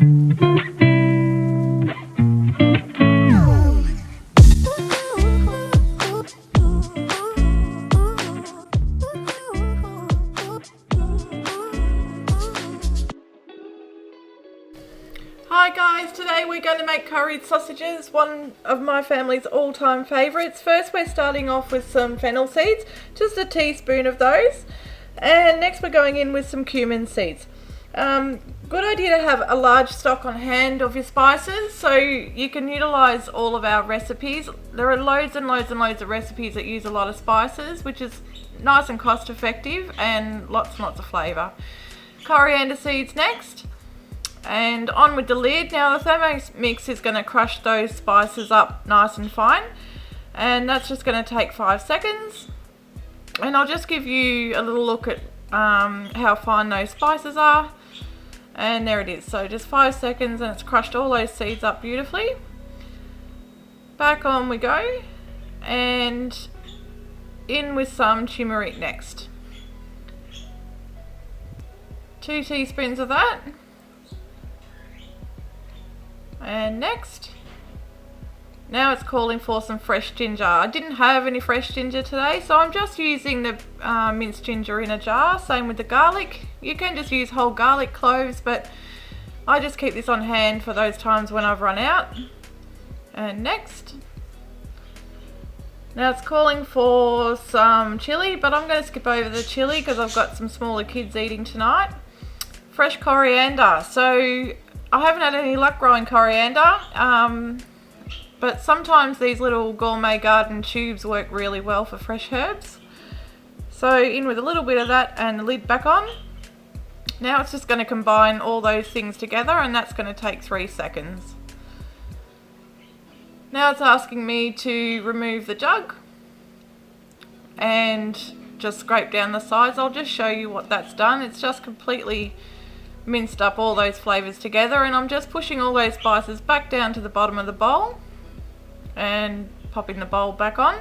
Hi guys, today we're going to make curried sausages, one of my family's all-time favourites. First we're starting off with some fennel seeds, just a teaspoon of those, and next we're going in with some cumin seeds. Good idea to have a large stock on hand of your spices so you can utilise all of our recipes. There are loads and loads and loads of recipes that use a lot of spices, which is nice and cost effective and lots and lots of flavour. Coriander seeds next. And on with the lid. Now the Thermomix is going to crush those spices up nice and fine, and that's just going to take 5 seconds. And I'll just give you a little look at how fine those spices are, and there it is. So just 5 seconds and it's crushed all those seeds up beautifully. Back on we go, and in with some turmeric next. 2 teaspoons of that. And next, now it's calling for some fresh ginger. I didn't have any fresh ginger today, so I'm just using the minced ginger in a jar. Same with the garlic. You can just use whole garlic cloves, but I just keep this on hand for those times when I've run out. And next, now it's calling for some chilli, but I'm going to skip over the chilli because I've got some smaller kids eating tonight. Fresh coriander. So I haven't had any luck growing coriander, but sometimes these little gourmet garden tubes work really well for fresh herbs. So in with a little bit of that and the lid back on. Now it's just going to combine all those things together, and that's going to take 3 seconds. Now it's asking me to remove the jug and just scrape down the sides. I'll just show you what that's done. It's just completely minced up all those flavours together, and I'm just pushing all those spices back down to the bottom of the bowl and popping the bowl back on.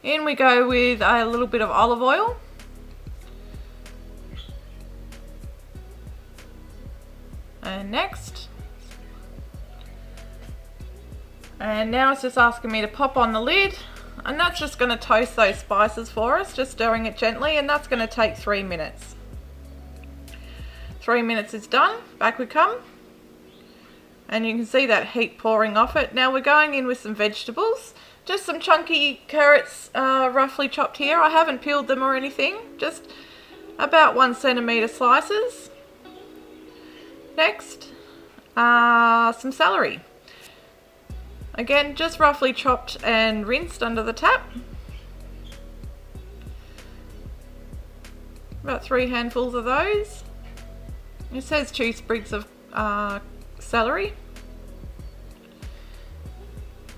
In we go with a little bit of olive oil. And next. And now it's just asking me to pop on the lid, and that's just going to toast those spices for us, just stirring it gently, and that's going to take 3 minutes. 3 minutes is done. Back we come, and you can see that heat pouring off it. Now we're going in with some vegetables, just some chunky carrots, roughly chopped here. I haven't peeled them or anything, just about 1 centimetre slices. Next, some celery, again just roughly chopped and rinsed under the tap. About 3 handfuls of those. It says 2 sprigs of celery.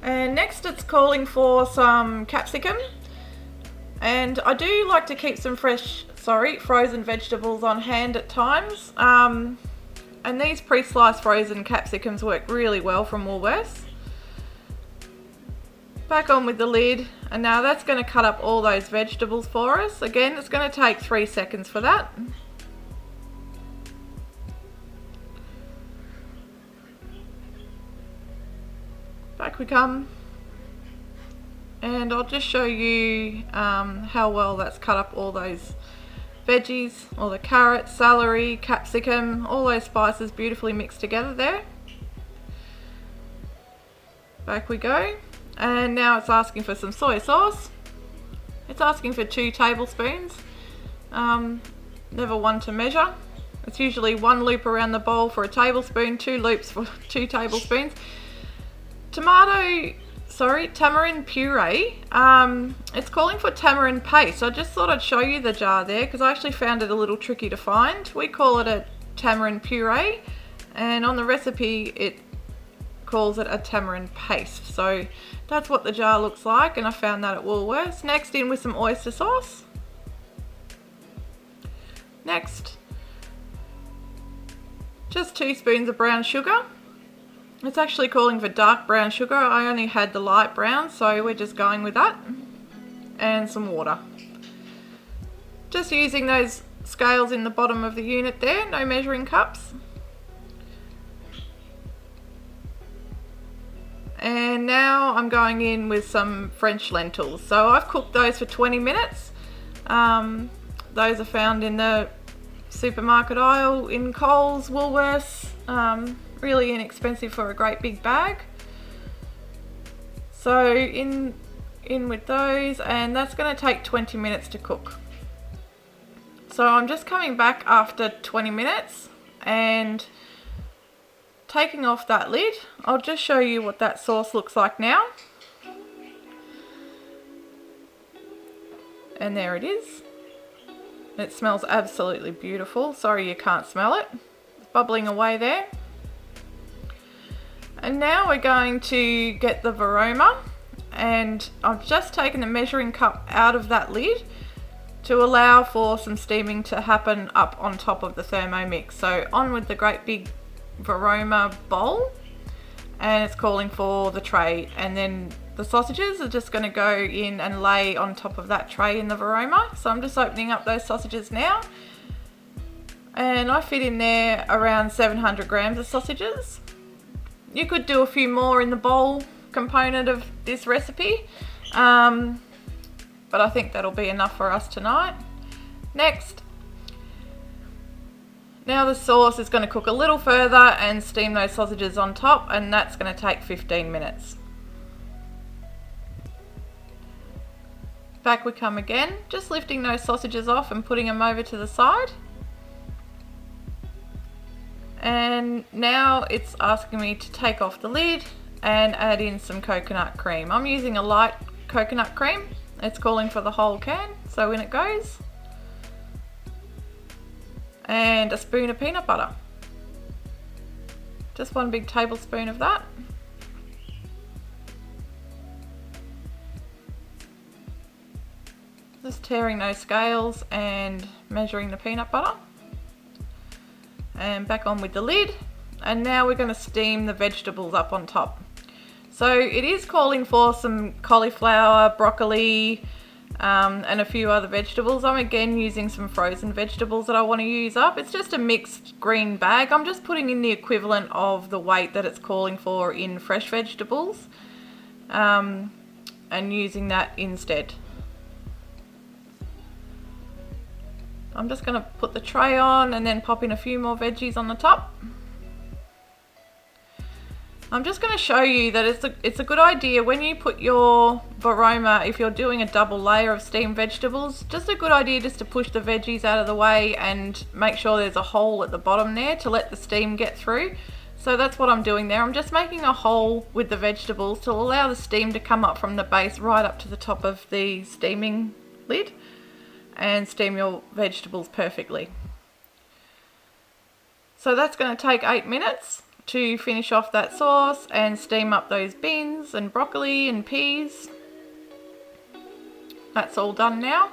And next it's calling for some capsicum. And I do like to keep some frozen vegetables on hand at times. And these pre-sliced frozen capsicums work really well from Woolworths. Back on with the lid, and now that's going to cut up all those vegetables for us. Again, it's going to take 3 seconds for that. Back we come, and I'll just show you how well that's cut up all those veggies, all the carrots, celery, capsicum, all those spices beautifully mixed together there. Back we go, and now it's asking for some soy sauce. It's asking for 2 tablespoons, never one to measure. It's usually 1 loop around the bowl for a tablespoon, 2 loops for 2 tablespoons. Tamarind puree. It's calling for tamarind paste. I just thought I'd show you the jar there because I actually found it a little tricky to find. We call it a tamarind puree, and on the recipe it calls it a tamarind paste. So that's what the jar looks like, and I found that at Woolworths. Next, in with some oyster sauce. Next, just 2 spoons of brown sugar. It's actually calling for dark brown sugar. I only had the light brown, so we're just going with that. And some water. Just using those scales in the bottom of the unit there, no measuring cups. And now I'm going in with some French lentils. So I've cooked those for 20 minutes. Those are found in the supermarket aisle in Coles, Woolworths. Really inexpensive for a great big bag. So in with those, and that's going to take 20 minutes to cook. So I'm just coming back after 20 minutes and taking off that lid. I'll just show you what that sauce looks like now. And there it is. It smells absolutely beautiful. Sorry you can't smell it. It's bubbling away there. And now we're going to get the varoma, and I've just taken the measuring cup out of that lid to allow for some steaming to happen up on top of the Thermomix. So on with the great big varoma bowl, and it's calling for the tray, and then the sausages are just going to go in and lay on top of that tray in the varoma. So I'm just opening up those sausages now, and I fit in there around 700 grams of sausages. You could do a few more in the bowl component of this recipe, but I think that'll be enough for us tonight. Next, now the sauce is going to cook a little further and steam those sausages on top, and that's going to take 15 minutes. Back we come again, just lifting those sausages off and putting them over to the side. And now it's asking me to take off the lid and add in some coconut cream. I'm using a light coconut cream. It's calling for the whole can, so in it goes. And a spoon of peanut butter. Just 1 big tablespoon of that. Just tearing those scales and measuring the peanut butter. And back on with the lid, and now we're going to steam the vegetables up on top. So it is calling for some cauliflower, broccoli, and a few other vegetables. I'm again using some frozen vegetables that I want to use up. It's just a mixed green bag. I'm just putting in the equivalent of the weight that it's calling for in fresh vegetables, and using that instead. I'm just going to put the tray on and then pop in a few more veggies on the top. I'm just going to show you that it's a good idea when you put your varoma, if you're doing a double layer of steamed vegetables, just a good idea just to push the veggies out of the way and make sure there's a hole at the bottom there to let the steam get through. So that's what I'm doing there. I'm just making a hole with the vegetables to allow the steam to come up from the base right up to the top of the steaming lid and steam your vegetables perfectly. So that's going to take 8 minutes to finish off that sauce and steam up those beans and broccoli and peas. That's all done now.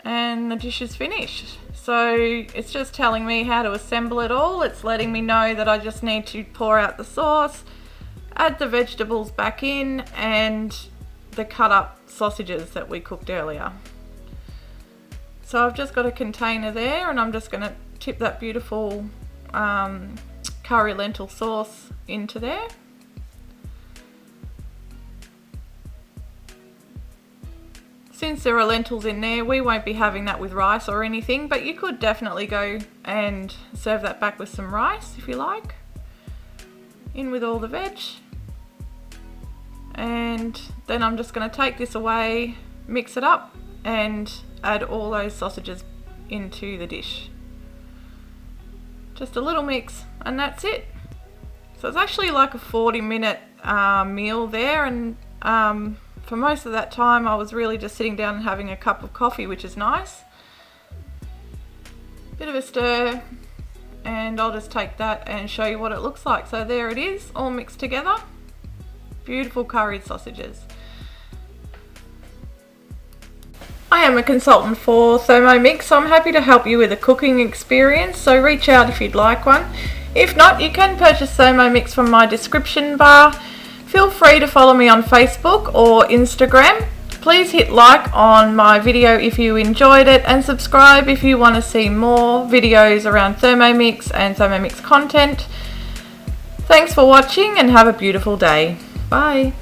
And the dish is finished. So it's just telling me how to assemble it all. It's letting me know that I just need to pour out the sauce, add the vegetables back in, and the cut up sausages that we cooked earlier. So I've just got a container there, and I'm just going to tip that beautiful curry lentil sauce into there. Since there are lentils in there, we won't be having that with rice or anything, but you could definitely go and serve that back with some rice if you like. In with all the veg. And then I'm just going to take this away, mix it up, and add all those sausages into the dish. Just a little mix, and that's it. So it's actually like a 40-minute meal there, and for most of that time I was really just sitting down and having a cup of coffee, which is nice. Bit of a stir, and I'll just take that and show you what it looks like. So there it is, all mixed together. Beautiful curried sausages. I am a consultant for Thermomix, so I'm happy to help you with a cooking experience, so reach out if you'd like one. If not, you can purchase Thermomix from my description bar. Feel free to follow me on Facebook or Instagram. Please hit like on my video if you enjoyed it, and subscribe if you want to see more videos around Thermomix and Thermomix content. Thanks for watching and have a beautiful day. Bye.